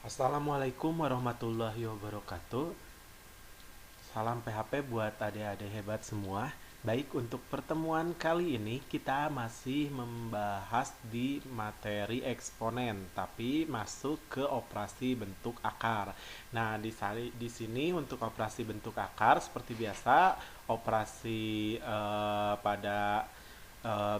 Assalamualaikum warahmatullahi wabarakatuh. Salam PHP buat adik-adik hebat semua. Baik, untuk pertemuan kali ini kita masih membahas di materi eksponen, tapi masuk ke operasi bentuk akar. Nah, di sini untuk operasi bentuk akar seperti biasa, operasi pada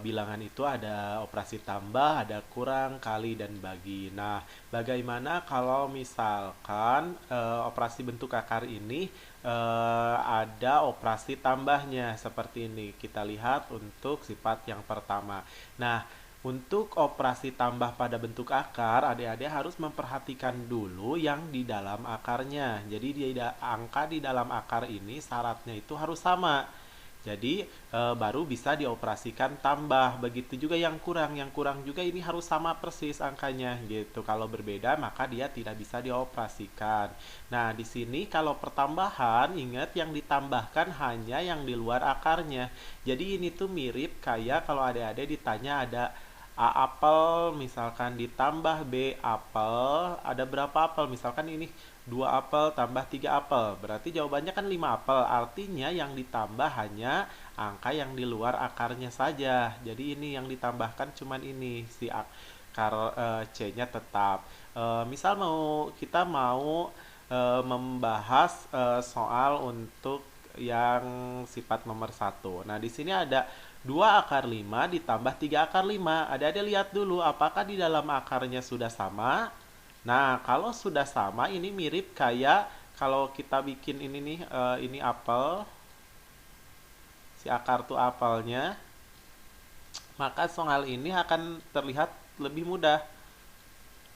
bilangan itu ada operasi tambah, ada kurang, kali, dan bagi. Nah, bagaimana kalau misalkan operasi bentuk akar ini ada operasi tambahnya seperti ini? Kita lihat untuk sifat yang pertama. Nah, untuk operasi tambah pada bentuk akar, adik-adik harus memperhatikan dulu yang di dalam akarnya. Jadi angka di dalam akar ini syaratnya itu harus sama. Jadi baru bisa dioperasikan tambah. Begitu juga yang kurang. Yang kurang juga ini harus sama persis angkanya gitu. Kalau berbeda maka dia tidak bisa dioperasikan. Nah, di sini kalau pertambahan, ingat yang ditambahkan hanya yang di luar akarnya. Jadi ini tuh mirip kayak kalau adik-adik ditanya ada A apel, misalkan ditambah B apel, ada berapa apel? Misalkan ini 2 apel tambah 3 apel, berarti jawabannya kan 5 apel. Artinya yang ditambah hanya angka yang di luar akarnya saja. Jadi ini yang ditambahkan cuman ini, si akar C-nya tetap. Misal kita mau membahas soal untuk yang sifat nomor satu. Nah, di sini ada 2 akar 5 ditambah 3 akar 5. Ada lihat dulu apakah di dalam akarnya sudah sama. Nah, kalau sudah sama ini mirip kayak kalau kita bikin ini nih, ini apel, si akar tuh apelnya, maka soal ini akan terlihat lebih mudah.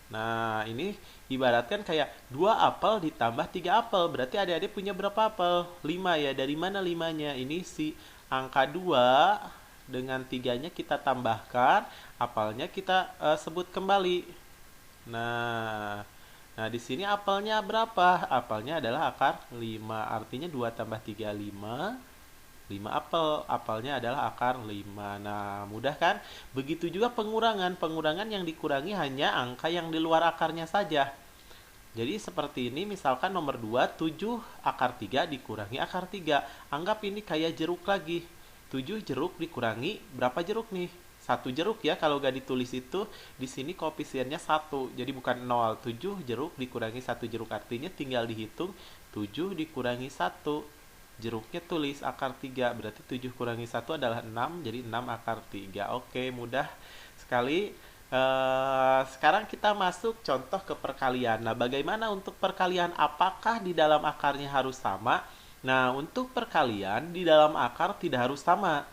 Nah, ini ibaratkan kayak 2 apel ditambah 3 apel. Berarti adik-adik punya berapa apel? 5 ya. Dari mana 5-nya? Ini si angka 2 dengan 3-nya kita tambahkan, apelnya kita sebut kembali. Nah, nah di sini apelnya berapa? Apelnya adalah akar 5. Artinya 2 tambah 3 5. 5 apel, apelnya adalah akar 5. Nah, mudah kan? Begitu juga pengurangan. Pengurangan yang dikurangi hanya angka yang di luar akarnya saja. Jadi seperti ini, misalkan nomor 2, 7 akar 3 dikurangi akar 3. Anggap ini kayak jeruk lagi. 7 jeruk dikurangi berapa jeruk nih? Satu jeruk ya, kalau gak ditulis itu di sini koefisiennya 1. Jadi bukan 0. 7 jeruk dikurangi 1 jeruk, artinya tinggal dihitung 7 dikurangi 1. Jeruknya tulis akar 3, berarti 7 kurangi 1 adalah 6, jadi 6 akar 3. Oke, mudah sekali. Sekarang kita masuk contoh ke perkalian. Nah, bagaimana untuk perkalian? Apakah di dalam akarnya harus sama? Nah, untuk perkalian di dalam akar tidak harus sama.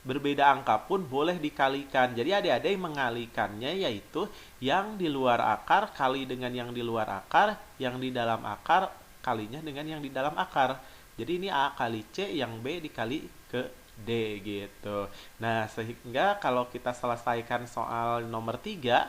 Berbeda angka pun boleh dikalikan. Jadi adik-adik mengalikannya yaitu yang di luar akar kali dengan yang di luar akar, yang di dalam akar kalinya dengan yang di dalam akar. Jadi ini A kali C, yang B dikali ke D gitu. Nah, sehingga kalau kita selesaikan soal nomor 3,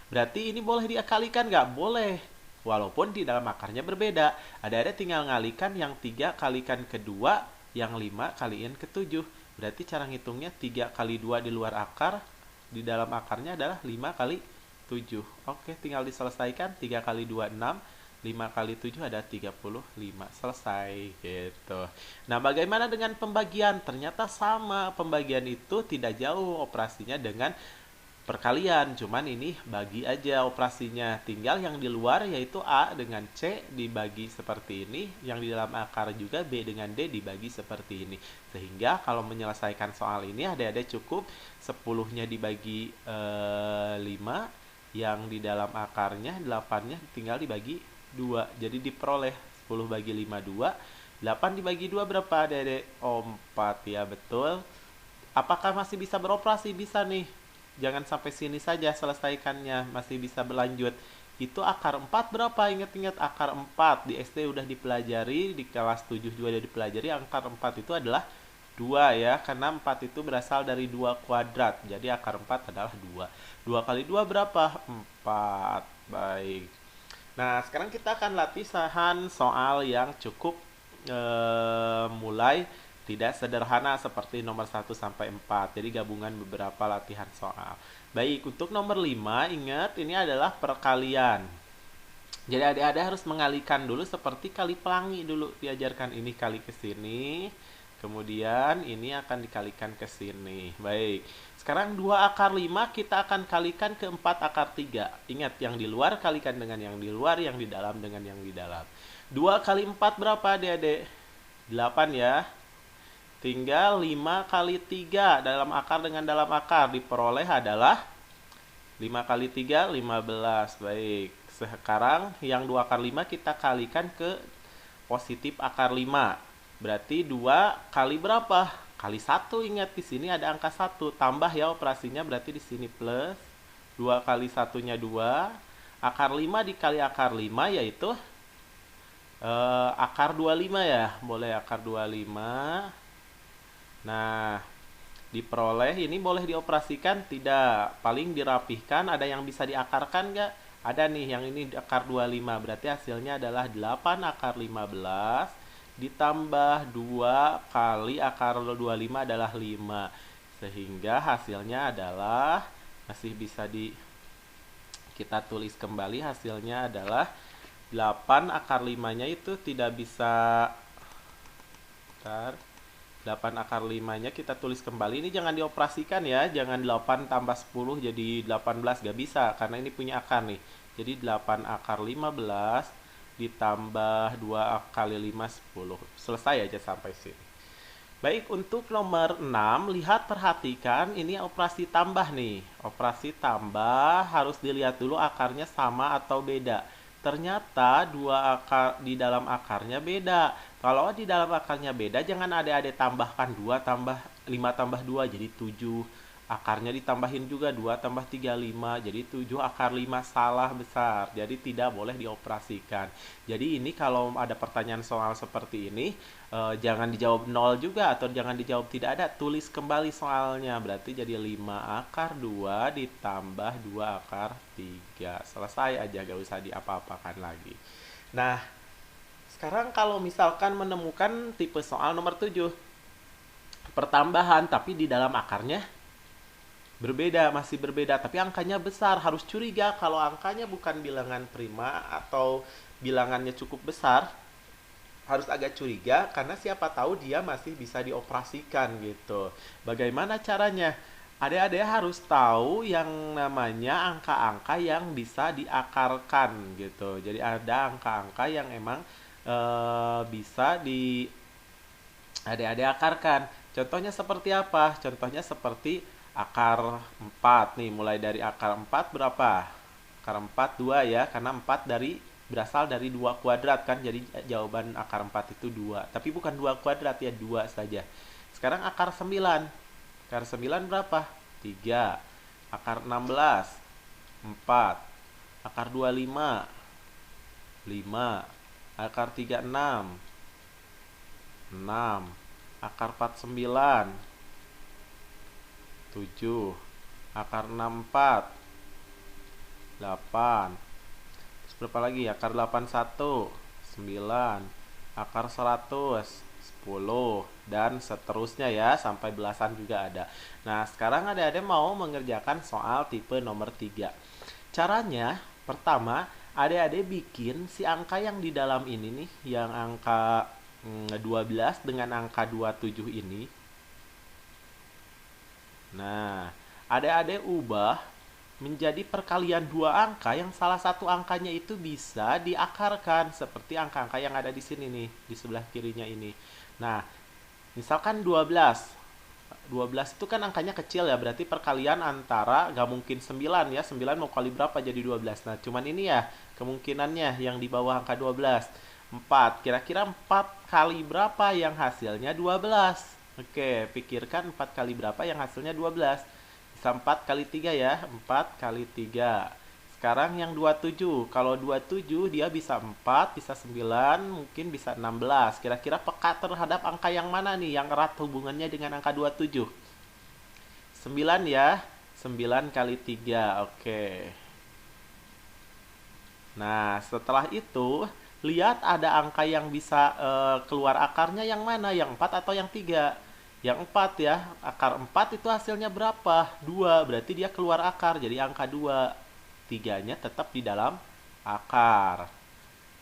berarti ini boleh dikalikan nggak? Boleh. Walaupun di dalam akarnya berbeda. Ada tinggal ngalikan yang 3 kalikan ke 2, yang 5 kaliin ke 7. Berarti cara ngitungnya 3 kali 2 di luar akar, di dalam akarnya adalah 5 kali 7. Oke, tinggal diselesaikan. 3 kali 2 6, 5 kali 7 ada 35. Selesai gitu. Nah, bagaimana dengan pembagian? Ternyata sama, pembagian itu tidak jauh operasinya dengan perkalian, cuman ini bagi aja operasinya. Tinggal yang di luar yaitu A dengan C dibagi seperti ini, yang di dalam akar juga B dengan D dibagi seperti ini. Sehingga kalau menyelesaikan soal ini adik-adik cukup 10-nya dibagi 5, yang di dalam akarnya 8-nya tinggal dibagi 2. Jadi diperoleh 10 bagi 5 2. 8 dibagi 2 berapa adik-adik? 4 ya, betul. Apakah masih bisa beroperasi? Bisa nih. Jangan sampai sini saja selesaikannya, masih bisa berlanjut. Itu akar 4 berapa? Ingat-ingat akar 4 di SD udah dipelajari, di kelas 7 juga udah dipelajari. Akar 4 itu adalah 2 ya, karena 4 itu berasal dari 2 kuadrat. Jadi akar 4 adalah 2. 2 kali 2 berapa? 4. Baik. Nah, sekarang kita akan latihan soal yang cukup mulai tidak sederhana seperti nomor 1 sampai 4. Jadi gabungan beberapa latihan soal. Baik, untuk nomor 5, ingat ini adalah perkalian. Jadi adik-adik harus mengalihkan dulu seperti kali pelangi dulu diajarkan, ini kali ke sini. Kemudian ini akan dikalikan ke sini. Baik. Sekarang 2 akar 5 kita akan kalikan ke 4 akar 3. Ingat, yang di luar kalikan dengan yang di luar, yang di dalam dengan yang di dalam. 2 kali 4 berapa adik-adik? 8 ya. Tinggal 5 kali 3 dalam akar dengan dalam akar. Diperoleh adalah 5 kali 3, 15. Baik. Sekarang yang 2 akar 5 kita kalikan ke positif akar 5. Berarti 2 kali berapa? Kali 1. Ingat, di sini ada angka 1. Tambah ya operasinya, berarti di sini plus. 2 kali 1-nya 2. Akar 5 dikali akar 5 yaitu akar 25 ya. Boleh akar 25. Nah, diperoleh ini boleh dioperasikan tidak, paling dirapihkan. Ada yang bisa diakarkan nggak? Ada nih, yang ini akar 25, berarti hasilnya adalah 8 akar 15 ditambah 2 kali akar 25 adalah 5, sehingga hasilnya adalah masih bisa kita tulis kembali, hasilnya adalah 8 akar 5 nya itu tidak bisa 8 akar 5-nya kita tulis kembali. Ini jangan dioperasikan ya. Jangan 8 tambah 10 jadi 18. Gak bisa. Karena ini punya akar nih. Jadi 8 akar 15 ditambah 2 kali 5, 10. Selesai aja sampai sini. Baik, untuk nomor 6. Lihat, perhatikan. Ini operasi tambah nih. Operasi tambah harus dilihat dulu akarnya sama atau beda. Ternyata 2 akar di dalam akarnya beda. Kalau di dalam akarnya beda, jangan adik-adik tambahkan 2 tambah 5 tambah 2 jadi 7. Akarnya ditambahin juga 2 tambah 3, 5. Jadi 7 akar 5, salah besar. Jadi tidak boleh dioperasikan. Jadi ini kalau ada pertanyaan soal seperti ini, jangan dijawab 0 juga atau jangan dijawab tidak ada. Tulis kembali soalnya. Berarti jadi 5 akar 2 ditambah 2 akar 3. Selesai aja, gak usah diapa-apakan lagi. Nah, sekarang kalau misalkan menemukan tipe soal nomor 7, pertambahan tapi di dalam akarnya berbeda, masih berbeda, tapi angkanya besar, harus curiga. Kalau angkanya bukan bilangan prima atau bilangannya cukup besar, harus agak curiga karena siapa tahu dia masih bisa dioperasikan gitu. Bagaimana caranya? Adik-adik harus tahu yang namanya angka-angka yang bisa diakarkan gitu. Jadi ada angka-angka yang emang bisa adik-adik akarkan. Contohnya seperti apa? Contohnya seperti akar 4 nih, mulai dari akar 4 berapa? Akar 4 2 ya, karena 4 berasal dari 2 kuadrat kan, jadi jawaban akar 4 itu 2. Tapi bukan 2 kuadrat ya, 2 saja. Sekarang akar 9. Akar 9 berapa? 3. Akar 16 4. Akar 25 5. Akar 36 6. Akar 49 7. Akar 64 8. Terus berapa lagi? Akar 81 9. Akar 100 10, dan seterusnya ya, sampai belasan juga ada. Nah, sekarang adik-adik mau mengerjakan soal tipe nomor 3. Caranya, pertama, adik-adik bikin si angka yang di dalam ini nih, yang angka 12 dengan angka 27 ini. Nah, adik-adik ubah menjadi perkalian 2 angka yang salah satu angkanya itu bisa diakarkan seperti angka-angka yang ada di sini nih, di sebelah kirinya ini. Nah, misalkan 12. 12 itu kan angkanya kecil ya, berarti perkalian antara, gak mungkin 9 ya, 9 mau kali berapa jadi 12. Nah, cuman ini ya kemungkinannya yang di bawah angka 12. 4, kira-kira 4 kali berapa yang hasilnya 12? Oke, pikirkan 4 kali berapa yang hasilnya 12. Bisa 4 kali 3 ya, 4 kali 3. Sekarang yang 27, kalau 27 dia bisa 4, bisa 9, mungkin bisa 16. Kira-kira peka terhadap angka yang mana nih yang erat hubungannya dengan angka 27? 9 ya, 9 kali 3, oke. Nah, setelah itu, lihat ada angka yang bisa keluar akarnya yang mana, yang 4 atau yang 3? Yang 4 ya, akar 4 itu hasilnya berapa? 2, berarti dia keluar akar, jadi angka 2. 3-nya tetap di dalam akar.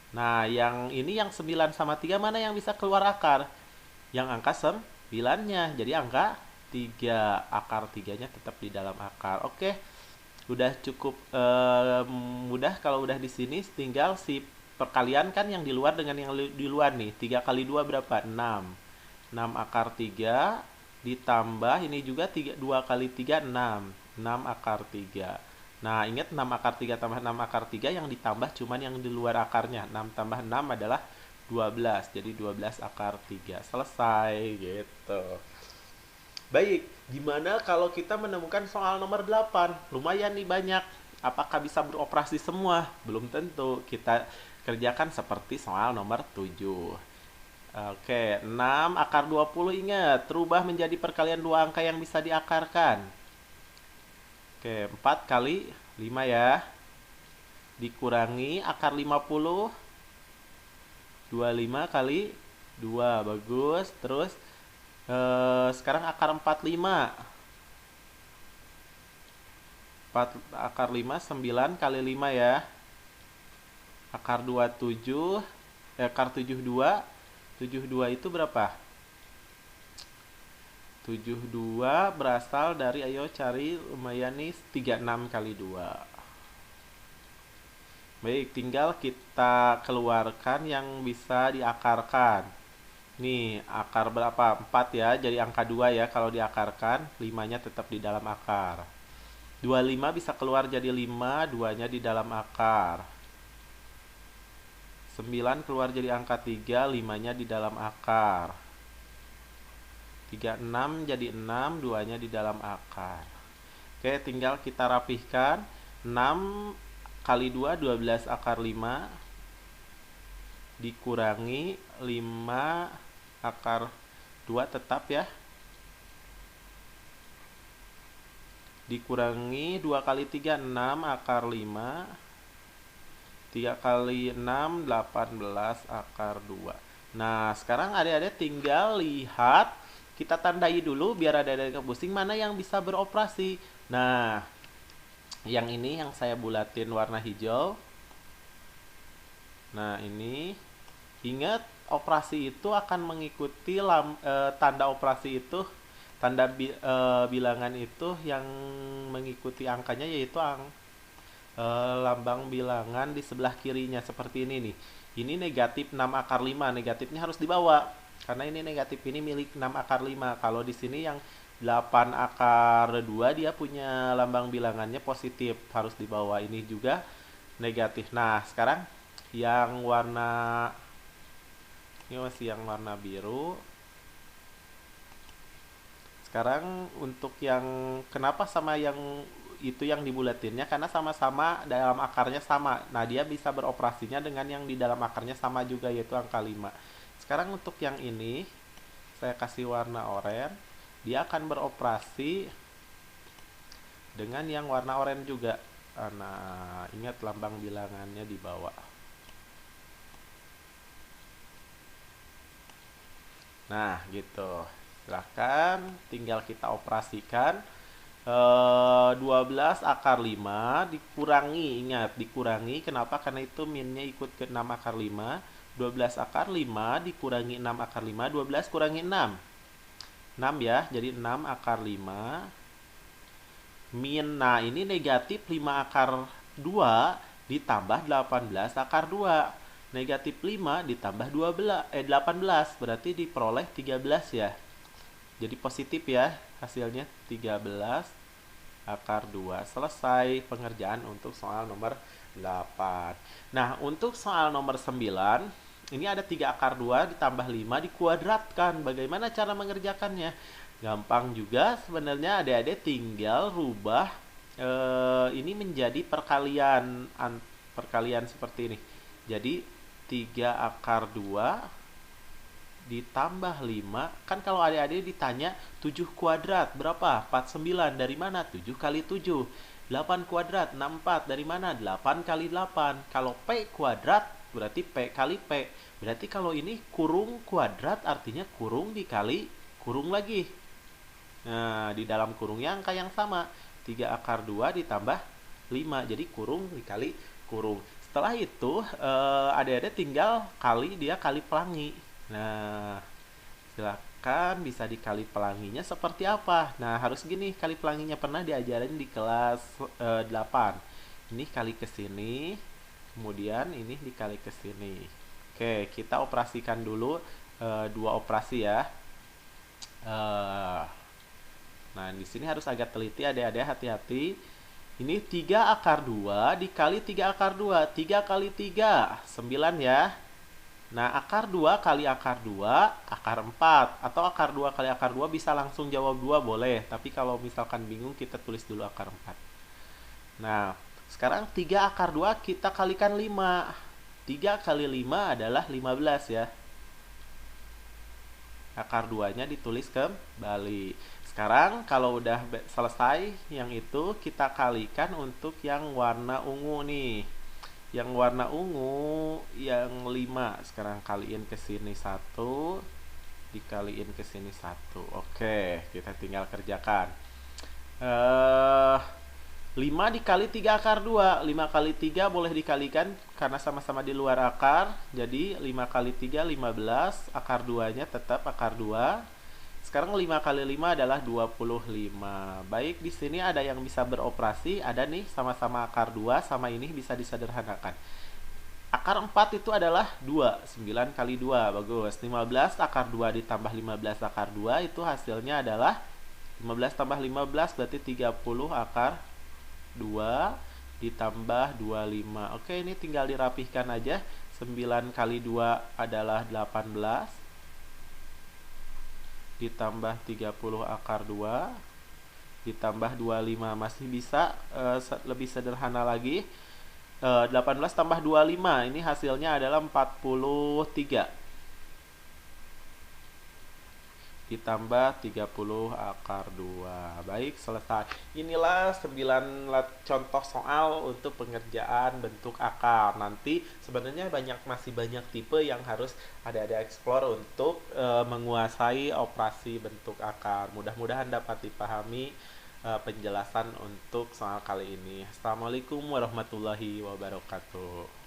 Nah, yang ini yang 9 sama 3 mana yang bisa keluar akar? Yang angka 9-nya. Jadi angka 3. Akar 3-nya tetap di dalam akar. Oke, udah cukup mudah. Kalau udah di sini tinggal si perkalian kan yang di luar dengan yang di luar nih. 3 kali 2 berapa? 6. 6 akar 3 ditambah ini juga 2 kali 3 6. 6 akar 3. Nah, ingat 6 akar 3 tambah 6 akar 3 yang ditambah cuman yang di luar akarnya. 6 tambah 6 adalah 12. Jadi 12 akar 3. Selesai gitu. Baik, gimana kalau kita menemukan soal nomor 8? Lumayan nih banyak. Apakah bisa beroperasi semua? Belum tentu. Kita kerjakan seperti soal nomor 7. Oke, 6 akar 20 ingat, rubah menjadi perkalian dua angka yang bisa diakarkan. Oke, 4 kali 5 ya. Dikurangi akar 50. 25 kali 2, bagus. Terus sekarang akar 45. 4 akar 5, 9 kali 5 ya. Akar 27, akar 72. 72 itu berapa? 72 berasal dari, ayo cari, lumayan nih, 36 kali 2. Baik, tinggal kita keluarkan yang bisa diakarkan. Nih, akar berapa? 4 ya, jadi angka 2 ya kalau diakarkan, 5-nya tetap di dalam akar. 25 bisa keluar jadi 5, 2-nya di dalam akar. 9 keluar jadi angka 3, 5-nya di dalam akar. 36 jadi 6, 2-nya di dalam akar. Oke, tinggal kita rapihkan. 6 kali 2, 12 akar 5. Dikurangi 5 akar 2 tetap ya. Dikurangi 2 kali 3, 6 akar 5. 3 kali 6, 18 akar 2. Nah, sekarang adik-adik tinggal lihat, kita tandai dulu biar adik-adik pusing mana yang bisa beroperasi. Nah, yang ini yang saya bulatin warna hijau. Nah, ini ingat operasi itu akan mengikuti tanda operasi itu, tanda bilangan itu yang mengikuti angkanya yaitu lambang bilangan di sebelah kirinya seperti ini nih. Ini negatif 6 akar 5, negatifnya harus dibawa. Karena ini negatif ini milik 6 akar 5. Kalau di sini yang 8 akar 2 dia punya lambang bilangannya positif, harus dibawa. Ini juga negatif. Nah, sekarang yang warna ini masih yang warna biru. Sekarang untuk yang kenapa sama yang itu yang dibulatinnya, karena sama-sama dalam akarnya sama. Nah, dia bisa beroperasinya dengan yang di dalam akarnya sama juga, yaitu angka 5. Sekarang untuk yang ini saya kasih warna oranye. Dia akan beroperasi dengan yang warna oranye juga. Nah, ingat lambang bilangannya di bawah. Nah, gitu. Silahkan tinggal kita operasikan. 12 akar 5 dikurangi, ingat dikurangi, kenapa? Karena itu minnya ikut ke 6 akar 5. 12 akar 5 dikurangi 6 akar 5, 12 kurangi 6 ya, jadi 6 akar 5 min, nah ini negatif 5 akar 2 ditambah 18 akar 2. Negatif 5 ditambah 18 berarti diperoleh 13 ya. Jadi positif ya, hasilnya 13 akar 2. Selesai pengerjaan untuk soal nomor 8. Nah, untuk soal nomor 9, ini ada 3 akar 2 ditambah 5 dikuadratkan. Bagaimana cara mengerjakannya? Gampang juga sebenarnya, adik-adik tinggal rubah ini menjadi perkalian seperti ini. Jadi 3 akar 2 ditambah 5, kan kalau adik-adik ditanya 7 kuadrat berapa? 49, dari mana? 7 kali 7. 8 kuadrat, 64, dari mana? 8 kali 8. Kalau P kuadrat berarti P kali P. Berarti kalau ini kurung kuadrat artinya kurung dikali kurung lagi. Nah, di dalam kurungnya angka yang sama. 3 akar 2 ditambah 5, jadi kurung dikali kurung. Setelah itu adik-adik tinggal kali pelangi. Nah, silakan bisa dikali pelanginya seperti apa. Nah, harus gini, kali pelanginya pernah diajarin di kelas 8. Ini kali ke sini, kemudian ini dikali ke sini. Oke, kita operasikan dulu dua operasi ya. Eh, nah, di sini harus agak teliti adik-adik, hati-hati. Ini 3 akar 2 dikali 3 akar 2. 3 kali 3, 9 ya. Nah, akar 2 kali akar 2, akar 4. Atau akar 2 kali akar 2 bisa langsung jawab 2 boleh. Tapi kalau misalkan bingung kita tulis dulu akar 4. Nah, sekarang 3 akar 2 kita kalikan 5. 3 kali 5 adalah 15 ya. Akar 2-nya ditulis kembali. Sekarang kalau udah selesai yang itu, kita kalikan untuk yang warna ungu nih. Yang warna ungu yang 5. Sekarang kaliin ke sini 1, dikaliin ke sini 1. Oke, kita tinggal kerjakan. 5 dikali 3 akar 2. 5 kali 3 boleh dikalikan karena sama-sama di luar akar. Jadi 5 kali 3 15, akar 2-nya tetap akar 2. Sekarang 5 kali 5 adalah 25. Baik, di sini ada yang bisa beroperasi, ada nih sama-sama akar 2, sama ini bisa disederhanakan. Akar 4 itu adalah 2, 9 kali 2, bagus. 15 akar 2 ditambah 15 akar 2 itu hasilnya adalah 15 tambah 15 berarti 30 akar 2 ditambah 25. Oke, ini tinggal dirapihkan aja. 9 kali 2 adalah 18 ditambah 30 akar 2 ditambah 25. Masih bisa lebih sederhana lagi. 18 tambah 25 ini hasilnya adalah 43 ditambah 30 akar 2. Baik, selesai. Inilah 9 contoh soal untuk pengerjaan bentuk akar. Nanti sebenarnya masih banyak tipe yang harus ada explore untuk menguasai operasi bentuk akar. Mudah-mudahan dapat dipahami penjelasan untuk soal kali ini. Assalamualaikum warahmatullahi wabarakatuh.